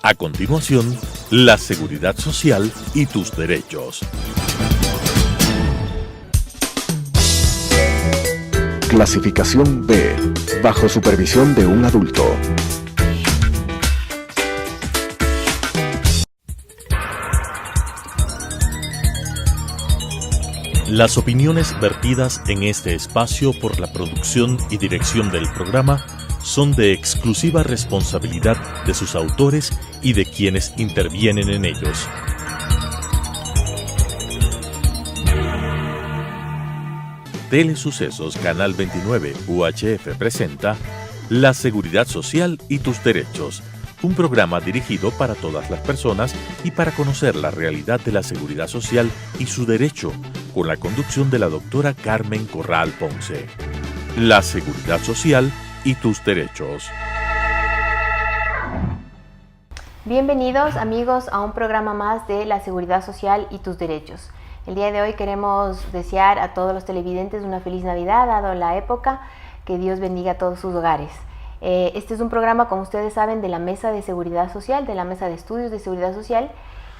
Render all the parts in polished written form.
A continuación, la seguridad social y tus derechos. Clasificación B, bajo supervisión de un adulto. Las opiniones vertidas en este espacio por la producción y dirección del programa son de exclusiva responsabilidad de sus autores y de quienes intervienen en ellos. Telesucesos Canal 29 UHF presenta La Seguridad Social y tus Derechos, un programa dirigido para todas las personas y para conocer la realidad de la seguridad social y su derecho, con la conducción de la doctora Carmen Corral Ponce. La Seguridad Social y tus Derechos. Bienvenidos amigos a un programa más de La Seguridad Social y tus Derechos. El día de hoy queremos desear a todos los televidentes una feliz Navidad, dado la época, que Dios bendiga a todos sus hogares. Este es un programa, como ustedes saben, de la Mesa de Seguridad Social, de la Mesa de Estudios de Seguridad Social,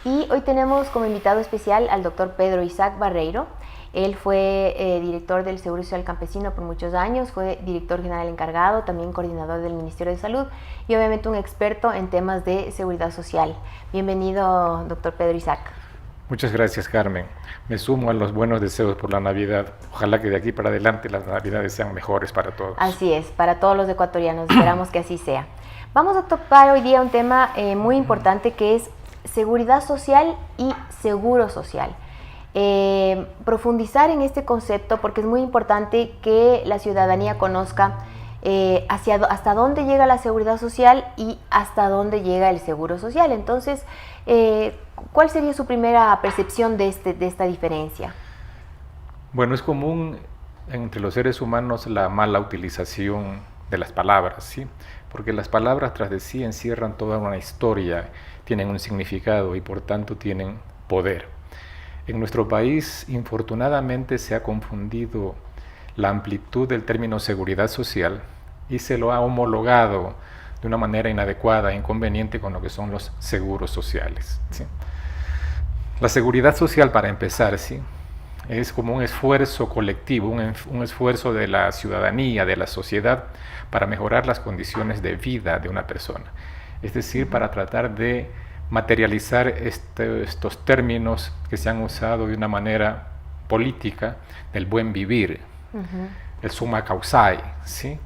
y hoy tenemos como invitado especial al doctor Pedro Isaac Barreiro. Él fue director del Seguro Social Campesino por muchos años, fue director general encargado, también coordinador del Ministerio de Salud y obviamente un experto en temas de seguridad social. Bienvenido, doctor Pedro Isaac. Muchas gracias, Carmen. Me sumo a los buenos deseos por la Navidad. Ojalá que de aquí para adelante las Navidades sean mejores para todos. Así es, para todos los ecuatorianos, esperamos que así sea. Vamos a tocar hoy día un tema muy importante que es seguridad social y seguro social. Profundizar en este concepto porque es muy importante que la ciudadanía conozca hasta dónde llega la seguridad social y hasta dónde llega el seguro social. Entonces, ¿cuál sería su primera percepción de esta diferencia? Bueno, es común entre los seres humanos la mala utilización de las palabras, ¿sí? Porque las palabras tras de sí encierran toda una historia, tienen un significado y por tanto tienen poder. En nuestro país, infortunadamente, se ha confundido la amplitud del término seguridad social y se lo ha homologado de una manera inadecuada e inconveniente con lo que son los seguros sociales, ¿sí? La seguridad social, para empezar, ¿sí?, es como un esfuerzo colectivo, un esfuerzo de la ciudadanía, de la sociedad, para mejorar las condiciones de vida de una persona. Es decir, para tratar de materializar estos términos que se han usado de una manera política del buen vivir, el summa causae, ¿sí?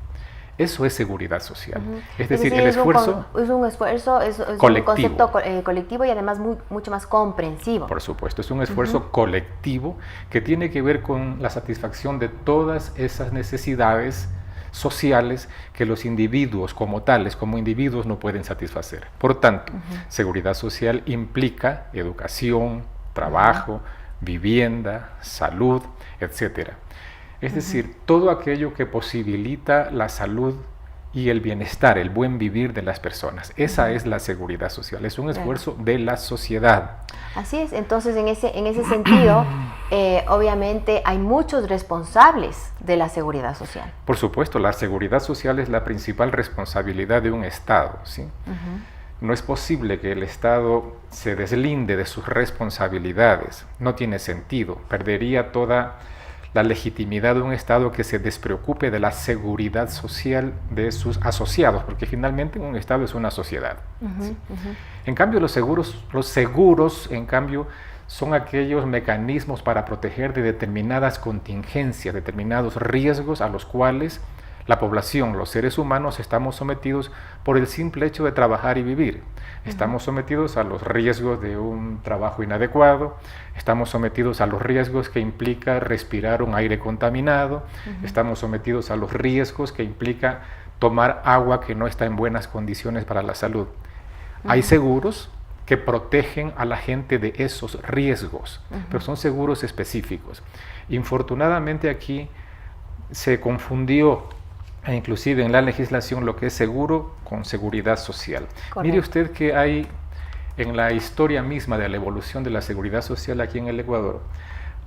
Eso es seguridad social. Es decir, el esfuerzo es un esfuerzo, es colectivo. Un concepto colectivo y además mucho más comprensivo. Por supuesto, es un esfuerzo colectivo que tiene que ver con la satisfacción de todas esas necesidades sociales que los individuos como tales, como individuos, no pueden satisfacer. Por tanto, seguridad social implica educación, trabajo, vivienda, salud, etc. Es decir, todo aquello que posibilita la salud y el bienestar, el buen vivir de las personas. Esa es la seguridad social, es un esfuerzo de la sociedad. Así es, entonces en ese sentido, obviamente hay muchos responsables de la seguridad social. Por supuesto, la seguridad social es la principal responsabilidad de un Estado, ¿sí? No es posible que el Estado se deslinde de sus responsabilidades, no tiene sentido, perdería toda la legitimidad de un Estado que se despreocupe de la seguridad social de sus asociados, porque finalmente un Estado es una sociedad. ¿Sí? En cambio, los seguros, en cambio, son aquellos mecanismos para proteger de determinadas contingencias, determinados riesgos a los cuales la población, los seres humanos, estamos sometidos por el simple hecho de trabajar y vivir. Estamos sometidos a los riesgos de un trabajo inadecuado, estamos sometidos a los riesgos que implica respirar un aire contaminado, estamos sometidos a los riesgos que implica tomar agua que no está en buenas condiciones para la salud. Hay seguros que protegen a la gente de esos riesgos, pero son seguros específicos. Infortunadamente aquí se confundió inclusive en la legislación lo que es seguro con seguridad social. Correcto. Mire usted que hay en la historia misma de la evolución de la seguridad social aquí en el Ecuador,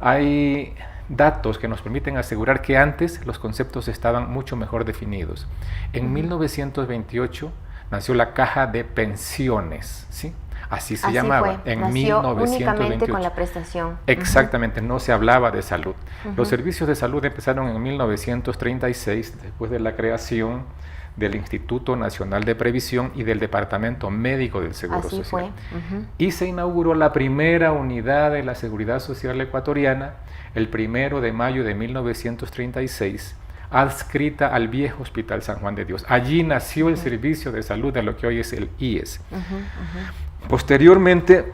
hay datos que nos permiten asegurar que antes los conceptos estaban mucho mejor definidos. En 1928 nació la Caja de Pensiones, ¿sí? Así se llamaba, fue. en Nació 1928. únicamente con la prestación. Exactamente, no se hablaba de salud. Los servicios de salud empezaron en 1936, después de la creación del Instituto Nacional de Previsión y del Departamento Médico del Seguro Así Social. fue. Y se inauguró la primera unidad de la Seguridad Social ecuatoriana el 1 de mayo de 1936, adscrita al viejo Hospital San Juan de Dios. Allí nació el servicio de salud de lo que hoy es el IES. Posteriormente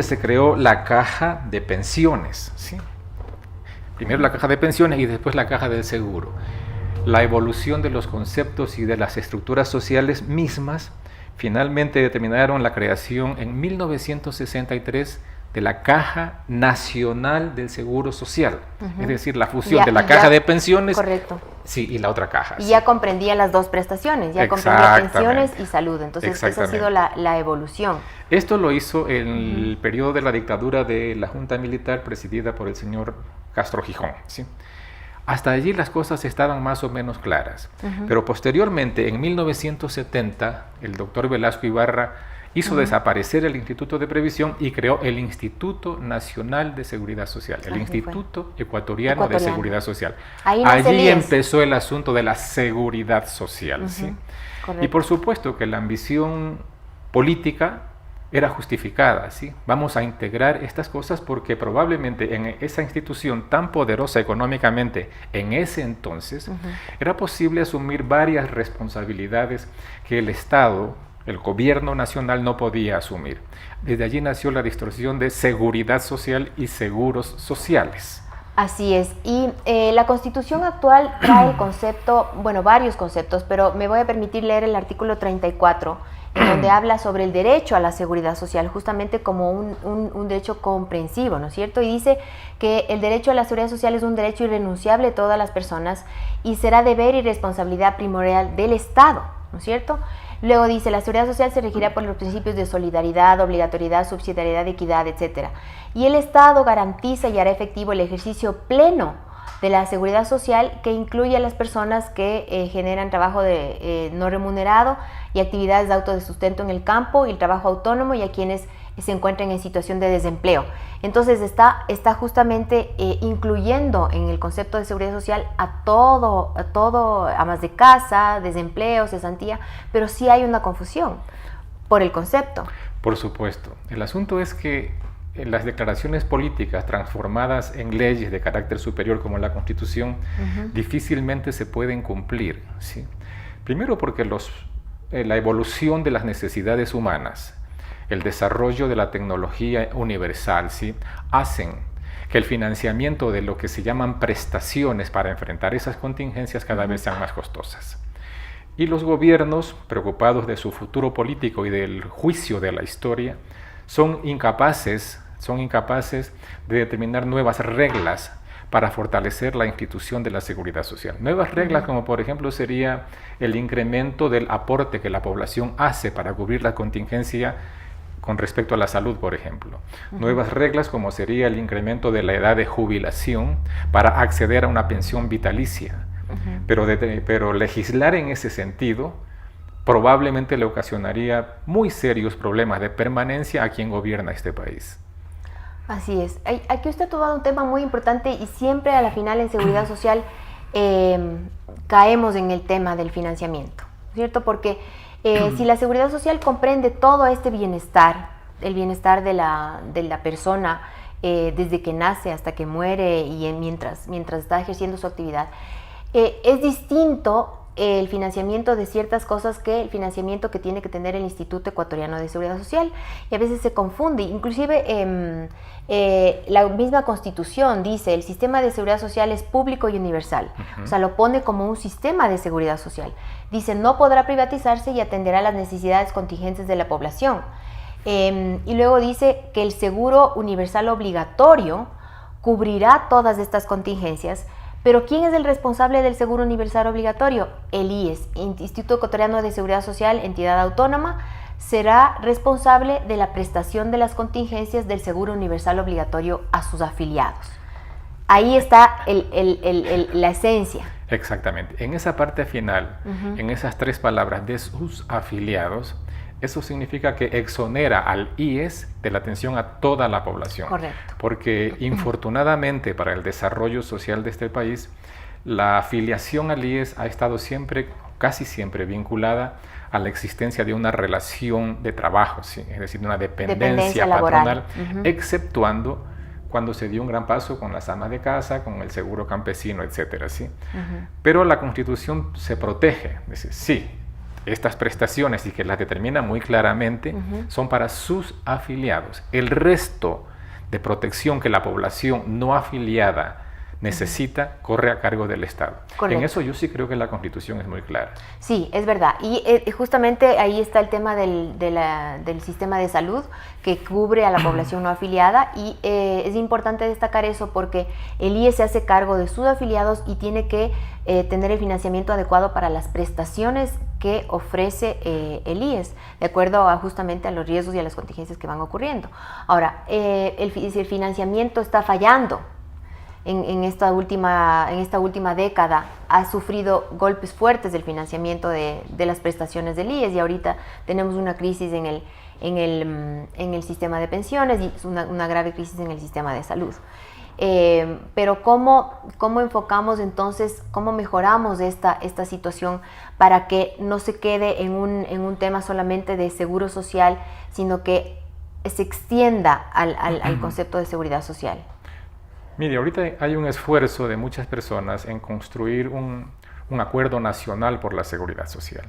se creó la Caja de Pensiones, ¿sí? Primero la Caja de Pensiones y después la Caja del Seguro. La evolución de los conceptos y de las estructuras sociales mismas finalmente determinaron la creación en 1963 de la Caja Nacional del Seguro Social, es decir, la fusión de la Caja de Pensiones, correcto, sí, y la otra caja. Y sí. ya comprendía las dos prestaciones, ya comprendía pensiones y salud, entonces esa ha sido la evolución. Esto lo hizo en el periodo de la dictadura de la Junta Militar presidida por el señor Castro Gijón, ¿sí? Hasta allí las cosas estaban más o menos claras, pero posteriormente, en 1970, el doctor Velasco Ibarra hizo desaparecer el Instituto de Previsión y creó el Instituto Nacional de Seguridad Social, el Instituto Ecuatoriano de Seguridad Social. Allí empezó el asunto de la seguridad social, ¿sí? Y por supuesto que la ambición política era justificada, ¿sí? Vamos a integrar estas cosas porque probablemente en esa institución tan poderosa económicamente en ese entonces, era posible asumir varias responsabilidades que el Estado, el gobierno nacional, no podía asumir. Desde allí nació la distorsión de seguridad social y seguros sociales. Así es, y la Constitución actual trae el concepto, bueno, varios conceptos, pero me voy a permitir leer el artículo 34, en donde habla sobre el derecho a la seguridad social, justamente como un derecho comprensivo, ¿no es cierto? Y dice que el derecho a la seguridad social es un derecho irrenunciable de todas las personas y será deber y responsabilidad primordial del Estado, ¿no es cierto? Luego dice, la seguridad social se regirá por los principios de solidaridad, obligatoriedad, subsidiariedad, equidad, etc. Y el Estado garantiza y hará efectivo el ejercicio pleno de la seguridad social, que incluye a las personas que generan trabajo no remunerado y actividades de autosustento en el campo y el trabajo autónomo, y a quienes se encuentran en situación de desempleo. Entonces está justamente incluyendo en el concepto de seguridad social a todo, amas de casa, desempleo, cesantía, pero sí hay una confusión por el concepto. Por supuesto. El asunto es que las declaraciones políticas transformadas en leyes de carácter superior como la Constitución difícilmente se pueden cumplir, ¿sí? Primero porque la evolución de las necesidades humanas, el desarrollo de la tecnología universal, ¿sí?, hacen que el financiamiento de lo que se llaman prestaciones para enfrentar esas contingencias cada vez sean más costosas. Y los gobiernos, preocupados de su futuro político y del juicio de la historia, son incapaces de determinar nuevas reglas para fortalecer la institución de la seguridad social. Nuevas reglas como por ejemplo sería el incremento del aporte que la población hace para cubrir la contingencia con respecto a la salud, por ejemplo. Nuevas reglas como sería el incremento de la edad de jubilación para acceder a una pensión vitalicia. Pero legislar en ese sentido probablemente le ocasionaría muy serios problemas de permanencia a quien gobierna este país. Así es. Aquí usted ha tomado un tema muy importante y siempre a la final en seguridad social caemos en el tema del financiamiento, ¿cierto? Porque si la seguridad social comprende todo este bienestar, el bienestar de la persona desde que nace hasta que muere y mientras está ejerciendo su actividad, es distinto el financiamiento de ciertas cosas que el financiamiento que tiene que tener el Instituto Ecuatoriano de Seguridad Social, y a veces se confunde. Inclusive la misma Constitución dice el sistema de seguridad social es público y universal, o sea, lo pone como un sistema de seguridad social. Dice no podrá privatizarse y atenderá las necesidades contingentes de la población. Y luego dice que el seguro universal obligatorio cubrirá todas estas contingencias. Pero ¿quién es el responsable del seguro universal obligatorio? El IES, Instituto Ecuatoriano de Seguridad Social, entidad autónoma, será responsable de la prestación de las contingencias del seguro universal obligatorio a sus afiliados. Ahí está la esencia. Exactamente. En esa parte final, en esas 3 palabras de sus afiliados, eso significa que exonera al IES de la atención a toda la población. Correcto. Porque infortunadamente para el desarrollo social de este país, la afiliación al IES ha estado siempre, casi siempre, vinculada a la existencia de una relación de trabajo, ¿sí? Es decir, de una dependencia patronal, exceptuando cuando se dio un gran paso con las amas de casa, con el seguro campesino, etcétera, ¿sí? Pero la Constitución se protege, es decir, sí, estas prestaciones, y que las determina muy claramente, son para sus afiliados. El resto de protección que la población no afiliada necesita, corre a cargo del Estado. Correcto. En eso yo sí creo que la Constitución es muy clara. Sí, es verdad. Y justamente ahí está el tema del sistema de salud que cubre a la población no afiliada, y es importante destacar eso porque el IES se hace cargo de sus afiliados y tiene que tener el financiamiento adecuado para las prestaciones que ofrece el IES, de acuerdo justamente a los riesgos y a las contingencias que van ocurriendo. Ahora, si el financiamiento está fallando, en esta última década ha sufrido golpes fuertes del financiamiento de las prestaciones del IES, y ahorita tenemos una crisis en el sistema de pensiones y una grave crisis en el sistema de salud. Pero ¿cómo enfocamos entonces, cómo mejoramos esta situación para que no se quede en un tema solamente de seguro social, sino que se extienda al concepto de seguridad social? Mire, ahorita hay un esfuerzo de muchas personas en construir un acuerdo nacional por la seguridad social.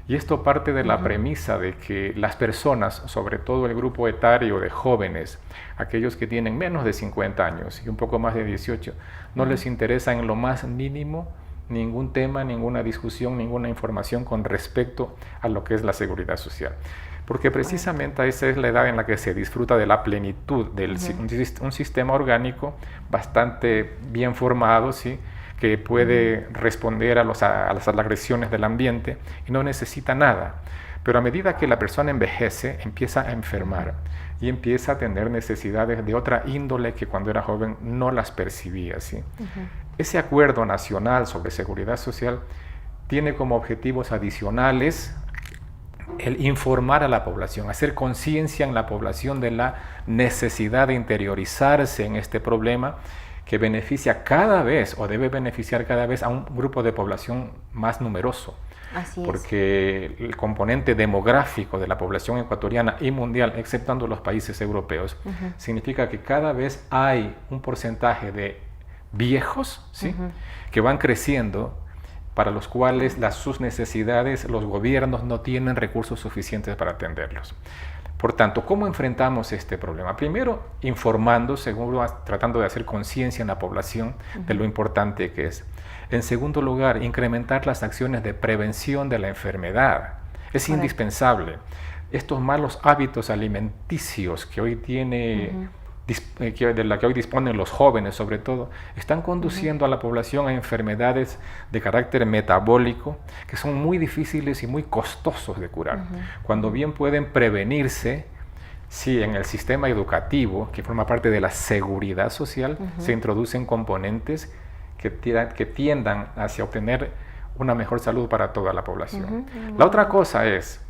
Y esto parte de la premisa de que las personas, sobre todo el grupo etario de jóvenes, aquellos que tienen menos de 50 años y un poco más de 18, no les interesa en lo más mínimo ningún tema, ninguna discusión, ninguna información con respecto a lo que es la seguridad social. Porque precisamente esa es la edad en la que se disfruta de la plenitud de un sistema orgánico bastante bien formado, ¿sí? Que puede responder a las agresiones del ambiente y no necesita nada. Pero a medida que la persona envejece, empieza a enfermar y empieza a tener necesidades de otra índole que cuando era joven no las percibía, ¿sí? Ese acuerdo nacional sobre seguridad social tiene como objetivos adicionales el informar a la población, hacer conciencia en la población de la necesidad de interiorizarse en este problema que beneficia cada vez, o debe beneficiar cada vez, a un grupo de población más numeroso. Así es. Porque el componente demográfico de la población ecuatoriana y mundial, exceptando los países europeos, significa que cada vez hay un porcentaje de viejos, ¿sí? Que van creciendo, para los cuales sus necesidades, los gobiernos no tienen recursos suficientes para atenderlos. Por tanto, ¿cómo enfrentamos este problema? Primero, informando, segundo, tratando de hacer conciencia en la población de lo importante que es. En segundo lugar, incrementar las acciones de prevención de la enfermedad. Es indispensable. Estos malos hábitos alimenticios que hoy de la que hoy disponen los jóvenes, sobre todo, están conduciendo a la población a enfermedades de carácter metabólico que son muy difíciles y muy costosos de curar. Cuando bien pueden prevenirse, si en el sistema educativo, que forma parte de la seguridad social, se introducen componentes que tiendan hacia obtener una mejor salud para toda la población. La otra cosa es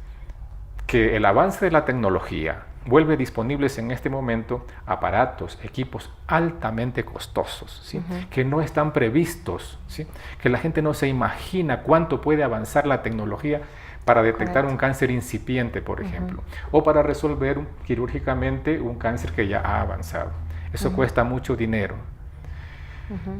que el avance de la tecnología vuelve disponibles en este momento aparatos, equipos altamente costosos, ¿sí? Que no están previstos, ¿sí? Que la gente no se imagina cuánto puede avanzar la tecnología para detectar un cáncer incipiente, por ejemplo, o para resolver quirúrgicamente un cáncer que ya ha avanzado. Eso cuesta mucho dinero.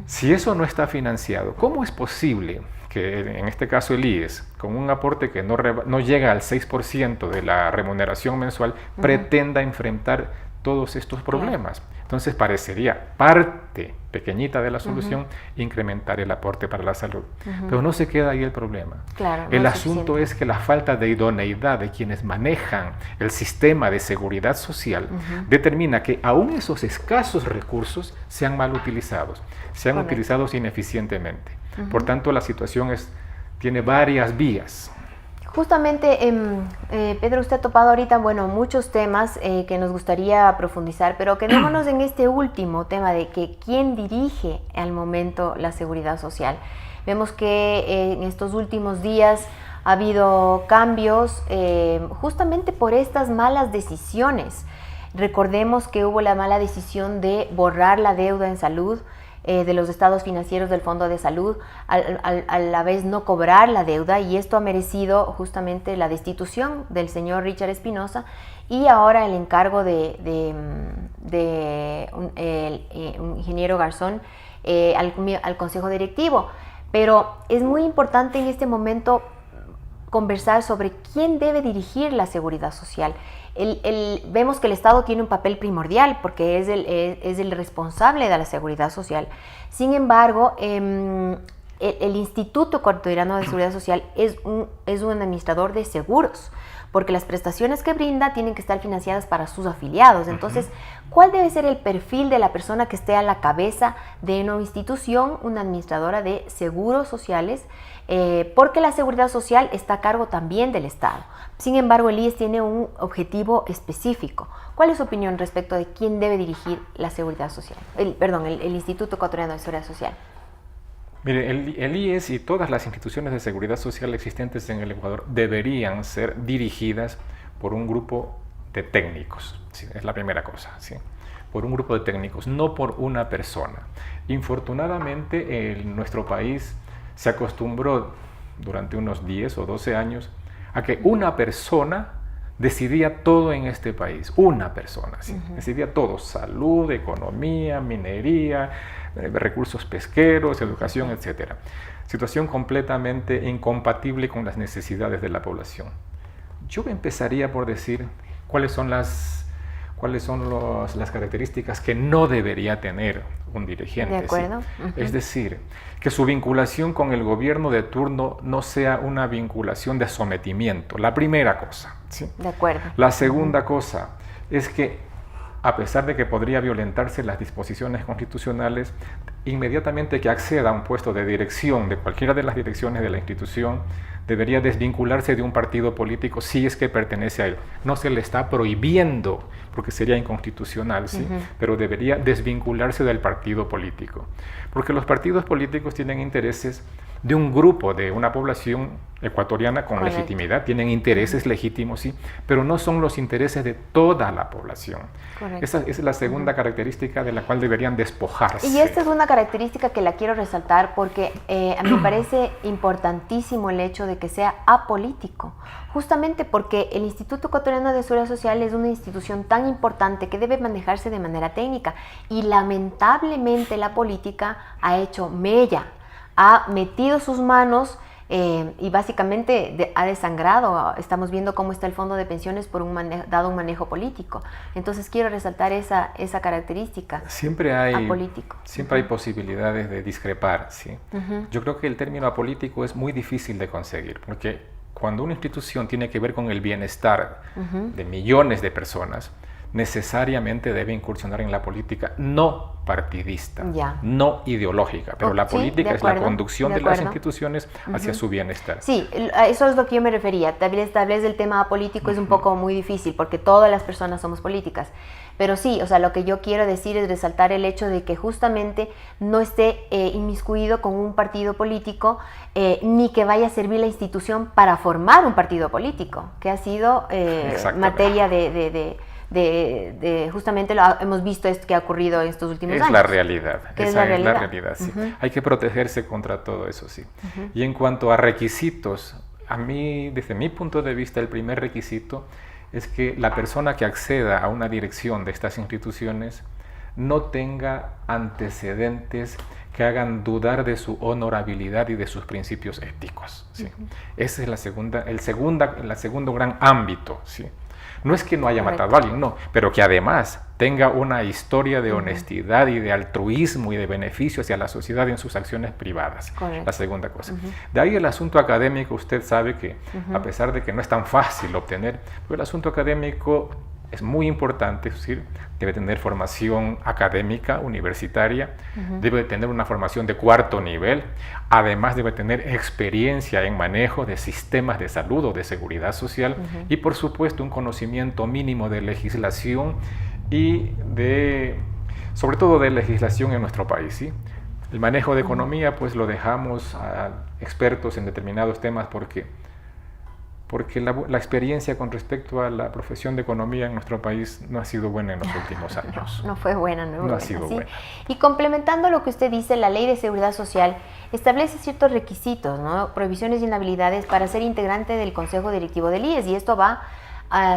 Si eso no está financiado, ¿cómo es posible que en este caso el IES, con un aporte que no llega al 6% de la remuneración mensual, pretenda enfrentar todos estos problemas? Entonces parecería parte pequeñita de la solución incrementar el aporte para la salud. Pero no se queda ahí el problema. Claro, el asunto es que la falta de idoneidad de quienes manejan el sistema de seguridad social determina que aún esos escasos recursos sean mal utilizados, sean utilizados ineficientemente. Por tanto, la situación tiene varias vías. Justamente, Pedro, usted ha topado ahorita, muchos temas que nos gustaría profundizar, pero quedémonos en este último tema de que quién dirige al momento la seguridad social. Vemos que en estos últimos días ha habido cambios justamente por estas malas decisiones. Recordemos que hubo la mala decisión de borrar la deuda en salud de los estados financieros del Fondo de Salud, a la vez no cobrar la deuda, y esto ha merecido justamente la destitución del señor Richard Espinosa y ahora el encargo de un ingeniero Garzón al Consejo Directivo. Pero es muy importante en este momento conversar sobre quién debe dirigir la seguridad social. Vemos que el Estado tiene un papel primordial porque es el responsable de la seguridad social. Sin embargo, el Instituto Ecuatoriano de Seguridad Social es un administrador de seguros, porque las prestaciones que brinda tienen que estar financiadas para sus afiliados. Entonces, ¿cuál debe ser el perfil de la persona que esté a la cabeza de una institución, una administradora de seguros sociales? Porque la seguridad social está a cargo también del Estado. Sin embargo, el IES tiene un objetivo específico. ¿Cuál es su opinión respecto de quién debe dirigir la seguridad social? El Instituto Ecuatoriano de Seguridad Social. Mire, el IES y todas las instituciones de seguridad social existentes en el Ecuador deberían ser dirigidas por un grupo de técnicos, ¿sí? Es la primera cosa, ¿sí? Por un grupo de técnicos, no por una persona. Infortunadamente, nuestro país se acostumbró durante unos 10 o 12 años a que una persona decidía todo en este país. Una persona, ¿sí? Decidía todo: salud, economía, minería, recursos pesqueros, educación, etc. Situación completamente incompatible con las necesidades de la población. Yo empezaría por decir cuáles son las características que no debería tener un dirigente. De acuerdo. ¿Sí? Es decir, que su vinculación con el gobierno de turno no sea una vinculación de sometimiento. La primera cosa. ¿Sí? De acuerdo. La segunda cosa es que, a pesar de que podría violentarse las disposiciones constitucionales, inmediatamente que acceda a un puesto de dirección de cualquiera de las direcciones de la institución, debería desvincularse de un partido político si es que pertenece a él. No se le está prohibiendo, porque sería inconstitucional, ¿sí? Pero debería desvincularse del partido político. Porque los partidos políticos tienen intereses de un grupo, de una población ecuatoriana con legitimidad, tienen intereses legítimos, sí, pero no son los intereses de toda la población. Esa es la segunda característica de la cual deberían despojarse. Y esta es una característica que la quiero resaltar porque a mí me parece importantísimo el hecho de que sea apolítico, justamente porque el Instituto Ecuatoriano de Seguridad Social es una institución tan importante que debe manejarse de manera técnica, y lamentablemente la política ha hecho mella, ha metido sus manos y básicamente ha desangrado. Estamos viendo cómo está el fondo de pensiones por dado un manejo político. Entonces quiero resaltar esa característica. Siempre hay apolítico. Siempre hay posibilidades de discrepar, ¿sí? Yo creo que el término apolítico es muy difícil de conseguir, porque cuando una institución tiene que ver con el bienestar de millones de personas, necesariamente debe incursionar en la política no partidista, no ideológica, pero la política es la conducción de las instituciones hacia su bienestar. Sí, eso es lo que yo me refería. Tal vez el tema político es un poco muy difícil porque todas las personas somos políticas. Pero sí, o sea, lo que yo quiero decir es resaltar el hecho de que justamente no esté inmiscuido con un partido político, ni que vaya a servir la institución para formar un partido político, que ha sido materia justamente hemos visto esto que ha ocurrido en estos últimos años. Es la realidad. Esa es la realidad, sí. Hay que protegerse contra todo eso, sí. Y en cuanto a requisitos, a mí, desde mi punto de vista, el primer requisito es que la persona que acceda a una dirección de estas instituciones no tenga antecedentes que hagan dudar de su honorabilidad y de sus principios éticos, ¿sí? Ese es el segundo gran ámbito, ¿sí? No es que no haya matado a alguien, no, pero que además tenga una historia de honestidad y de altruismo y de beneficio hacia la sociedad en sus acciones privadas. La segunda cosa. De ahí el asunto académico, usted sabe que a pesar de que no es tan fácil obtener, pero el asunto académico es muy importante, es decir, debe tener formación académica, universitaria, debe tener una formación de 4º nivel, además debe tener experiencia en manejo de sistemas de salud o de seguridad social y por supuesto un conocimiento mínimo de legislación y sobre todo de legislación en nuestro país, ¿sí? El manejo de economía pues lo dejamos a expertos en determinados temas porque la experiencia con respecto a la profesión de economía en nuestro país no ha sido buena en los últimos años. No fue buena, no ha sido buena. Y complementando lo que usted dice, la Ley de Seguridad Social establece ciertos requisitos, ¿no? Prohibiciones y inhabilidades para ser integrante del Consejo Directivo del IES, y esto va,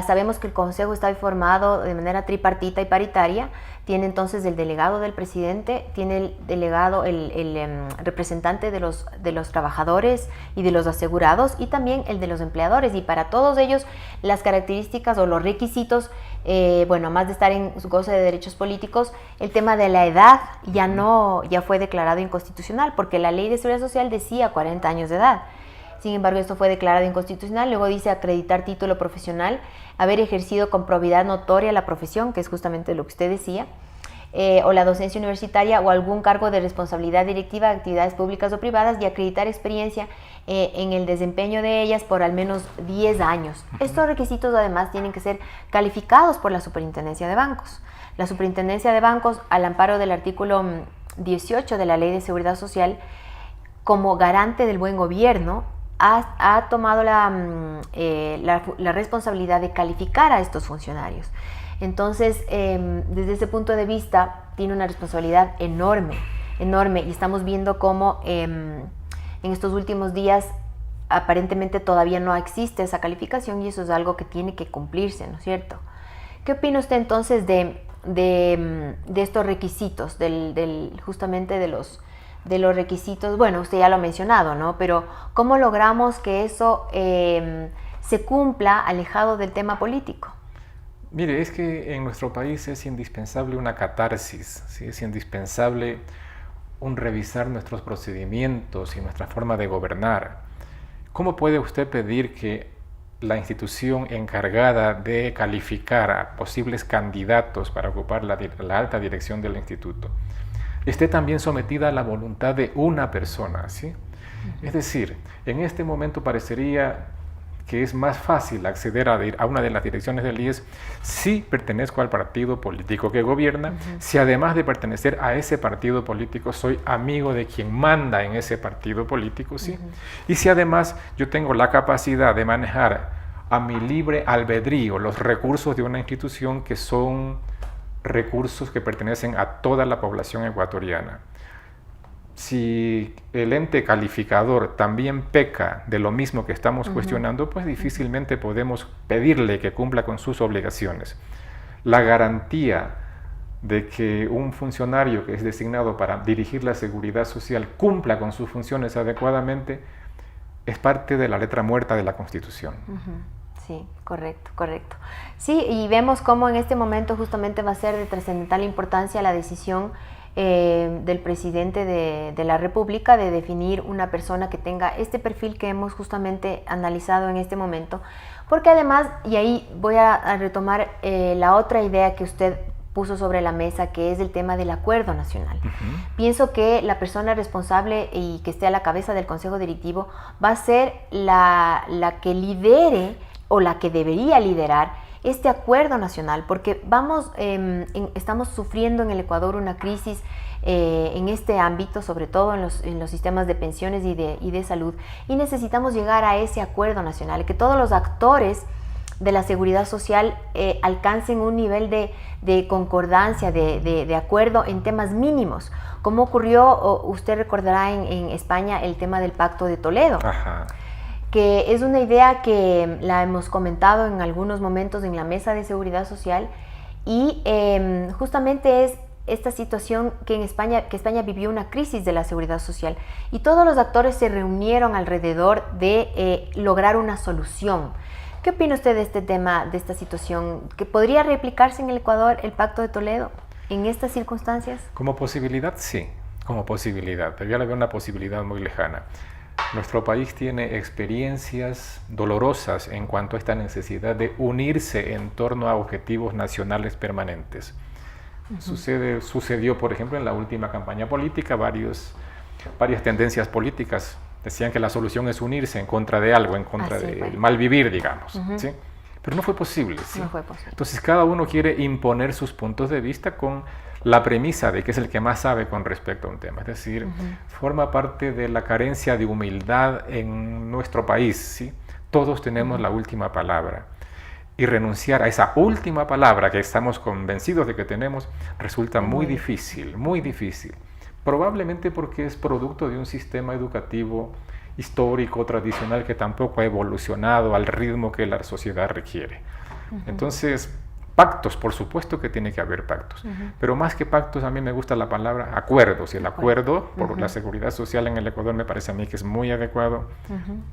sabemos que el Consejo está formado de manera tripartita y paritaria. Tiene entonces el delegado del presidente, tiene el delegado, el representante de los trabajadores y de los asegurados, y también el de los empleadores, y para todos ellos las características o los requisitos, además de estar en goce de derechos políticos, el tema de la edad ya fue declarado inconstitucional, porque la Ley de Seguridad Social decía 40 años de edad. Sin embargo, esto fue declarado inconstitucional. Luego dice acreditar título profesional, haber ejercido con probidad notoria la profesión, que es justamente lo que usted decía, o la docencia universitaria o algún cargo de responsabilidad directiva de actividades públicas o privadas, y acreditar experiencia en el desempeño de ellas por al menos 10 años. Estos requisitos además tienen que ser calificados por la Superintendencia de Bancos. La Superintendencia de Bancos, al amparo del artículo 18 de la Ley de Seguridad Social, como garante del buen gobierno, ha tomado la responsabilidad de calificar a estos funcionarios. Entonces, desde ese punto de vista, tiene una responsabilidad enorme, y estamos viendo cómo en estos últimos días aparentemente todavía no existe esa calificación, y eso es algo que tiene que cumplirse, ¿no es cierto? ¿Qué opina usted entonces de estos requisitos, justamente de los requisitos? Bueno, usted ya lo ha mencionado, ¿no? Pero ¿cómo logramos que eso se cumpla alejado del tema político? Mire, es que en nuestro país es indispensable una catarsis, ¿sí? Es indispensable un revisar nuestros procedimientos y nuestra forma de gobernar. ¿Cómo puede usted pedir que la institución encargada de calificar a posibles candidatos para ocupar la alta dirección del instituto esté también sometida a la voluntad de una persona, ¿sí? Es decir, en este momento parecería que es más fácil acceder a una de las direcciones del IES si pertenezco al partido político que gobierna, si además de pertenecer a ese partido político soy amigo de quien manda en ese partido político, ¿sí? Y si además yo tengo la capacidad de manejar a mi libre albedrío los recursos de una institución que son recursos que pertenecen a toda la población ecuatoriana. Si el ente calificador también peca de lo mismo que estamos cuestionando, pues difícilmente podemos pedirle que cumpla con sus obligaciones. La garantía de que un funcionario que es designado para dirigir la seguridad social cumpla con sus funciones adecuadamente es parte de la letra muerta de la Constitución. Sí, correcto. Sí, y vemos cómo en este momento justamente va a ser de trascendental importancia la decisión del presidente de la República de definir una persona que tenga este perfil que hemos justamente analizado en este momento, porque además, y ahí voy a retomar la otra idea que usted puso sobre la mesa, que es el tema del acuerdo nacional. Pienso que la persona responsable y que esté a la cabeza del Consejo Directivo va a ser la que lidere, o la que debería liderar este acuerdo nacional, porque estamos sufriendo en el Ecuador una crisis en este ámbito, sobre todo en los sistemas de pensiones y de salud, y necesitamos llegar a ese acuerdo nacional, que todos los actores de la seguridad social alcancen un nivel de concordancia, de acuerdo en temas mínimos, como ocurrió, usted recordará en España, el tema del Pacto de Toledo. Que es una idea que la hemos comentado en algunos momentos en la mesa de seguridad social, y justamente es esta situación que España vivió una crisis de la seguridad social, y todos los actores se reunieron alrededor de lograr una solución. ¿Qué opina usted de este tema, de esta situación? ¿Que podría replicarse en el Ecuador el Pacto de Toledo en estas circunstancias? Como posibilidad, sí, como posibilidad, pero yo le veo una posibilidad muy lejana. Nuestro país tiene experiencias dolorosas en cuanto a esta necesidad de unirse en torno a objetivos nacionales permanentes. Sucedió, por ejemplo, en la última campaña política, varias tendencias políticas decían que la solución es unirse en contra de algo, en contra del mal vivir, digamos. ¿Sí? Pero no fue posible, ¿sí? No fue posible. Entonces cada uno quiere imponer sus puntos de vista con la premisa de que es el que más sabe con respecto a un tema. Es decir, forma parte de la carencia de humildad en nuestro país, ¿sí? Todos tenemos la última palabra. Y renunciar a esa última palabra que estamos convencidos de que tenemos resulta muy difícil, muy difícil. Probablemente porque es producto de un sistema educativo histórico, tradicional, que tampoco ha evolucionado al ritmo que la sociedad requiere. Entonces, pactos, por supuesto que tiene que haber pactos, pero más que pactos a mí me gusta la palabra acuerdos, y el acuerdo por la seguridad social en el Ecuador me parece a mí que es muy adecuado,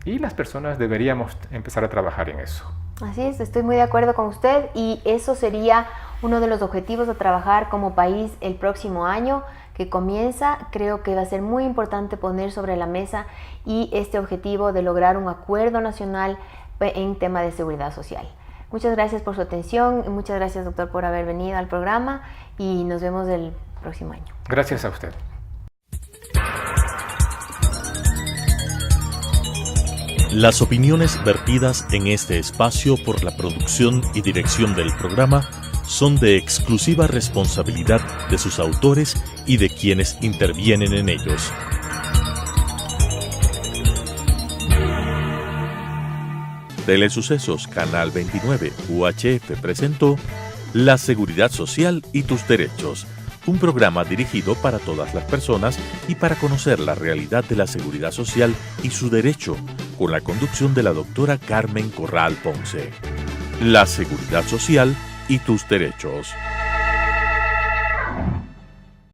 y las personas deberíamos empezar a trabajar en eso. Así es, estoy muy de acuerdo con usted, y eso sería uno de los objetivos a trabajar como país el próximo año que comienza. Creo que va a ser muy importante poner sobre la mesa y este objetivo de lograr un acuerdo nacional en tema de seguridad social. Muchas gracias por su atención y muchas gracias, doctor, por haber venido al programa, y nos vemos el próximo año. Gracias a usted. Las opiniones vertidas en este espacio por la producción y dirección del programa son de exclusiva responsabilidad de sus autores y de quienes intervienen en ellos. Telesucesos Canal 29 UHF presentó La Seguridad Social y tus Derechos, un programa dirigido para todas las personas y para conocer la realidad de la seguridad social y su derecho, con la conducción de la doctora Carmen Corral Ponce. La Seguridad Social y tus Derechos.